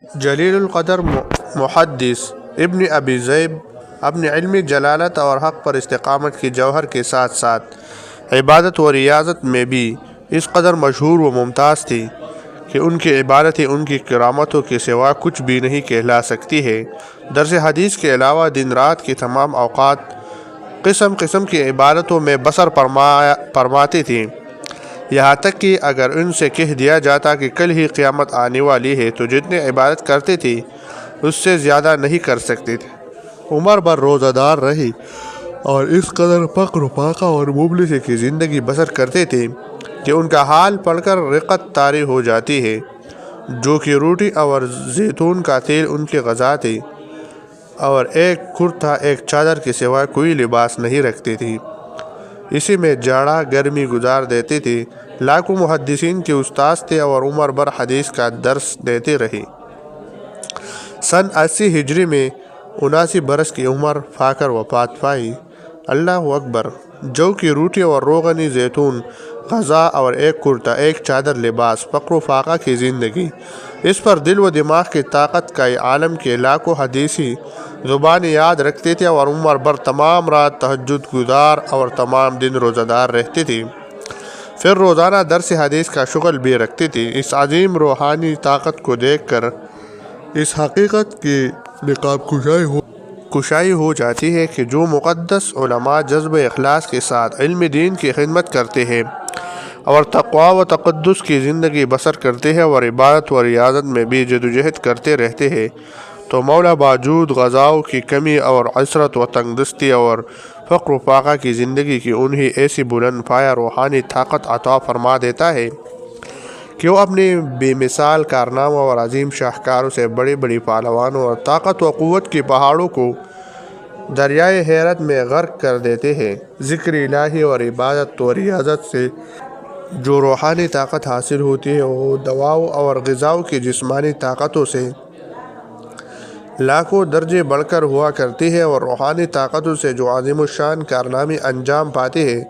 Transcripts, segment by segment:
جلیل القدر محدث ابن ابی ذئب اپنی علمی جلالت اور حق پر استقامت کی جوہر کے ساتھ ساتھ عبادت و ریاضت میں بھی اس قدر مشہور و ممتاز تھی کہ ان کی عبادتیں ان کی کرامتوں کے سوا کچھ بھی نہیں کہلا سکتی ہے۔ درس حدیث کے علاوہ دن رات کے تمام اوقات قسم قسم کی عبادتوں میں بسر فرماتی تھیں، یہاں تک کہ اگر ان سے کہہ دیا جاتا کہ کل ہی قیامت آنے والی ہے تو جتنی عبادت کرتے تھے اس سے زیادہ نہیں کر سکتے تھے۔ عمر بھر روزہ دار رہی اور اس قدر فقر و فاقہ اور مبلسی کی زندگی بسر کرتے تھے کہ ان کا حال پڑھ کر رقت طاری ہو جاتی ہے۔ جو کہ روٹی اور زیتون کا تیل ان کی غذا تھی اور ایک کرتا ایک چادر کے سوا کوئی لباس نہیں رکھتی تھی، اسی میں جاڑا گرمی گزار دیتے تھے۔ لاکھوں محدثین کے استاذ تھے اور عمر بھر حدیث کا درس دیتے رہے۔ سن 80 ہجری میں 79 برس کی عمر پا کر وفات پائی۔ اللہ اکبر! جو کہ روٹی اور روغنی زیتون غذا اور ایک کرتا ایک چادر لباس، فقر و فاقہ کی زندگی، اس پر دل و دماغ کی طاقت کا عالم کے لاکھوں حدیثی زبان یاد رکھتے تھے اور عمر بھر تمام رات تہجد گزار اور تمام دن روزہ دار رہتے تھے، پھر روزانہ درس حدیث کا شغل بھی رکھتے تھے۔ اس عظیم روحانی طاقت کو دیکھ کر اس حقیقت کی نقاب کشائی ہو جاتی ہے کہ جو مقدس علماء جذب اخلاص کے ساتھ علم دین کی خدمت کرتے ہیں اور تقویٰ و تقدس کی زندگی بسر کرتے ہیں اور عبادت و ریاضت میں بھی جدوجہد کرتے رہتے ہیں، تو مولا باوجود غذاؤں کی کمی اور عسرت و تنگدستی اور فقر و فاقہ کی زندگی کی انہیں ایسی بلند پایہ روحانی طاقت عطا فرما دیتا ہے کہ وہ اپنے بے مثال کارناموں اور عظیم شاہکاروں سے بڑی بڑی پہلوانوں اور طاقت و قوت کے پہاڑوں کو دریائے حیرت میں غرق کر دیتے ہیں۔ ذکر الہی اور عبادت و ریاضت سے جو روحانی طاقت حاصل ہوتی ہے وہ دواؤں اور غذاؤں کی جسمانی طاقتوں سے لاکھوں درجے بڑھ کر ہوا کرتی ہے، اور روحانی طاقتوں سے جو عظیم الشان کارنامے انجام پاتے ہیں،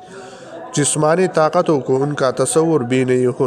جسمانی طاقتوں کو ان کا تصور بھی نہیں ہو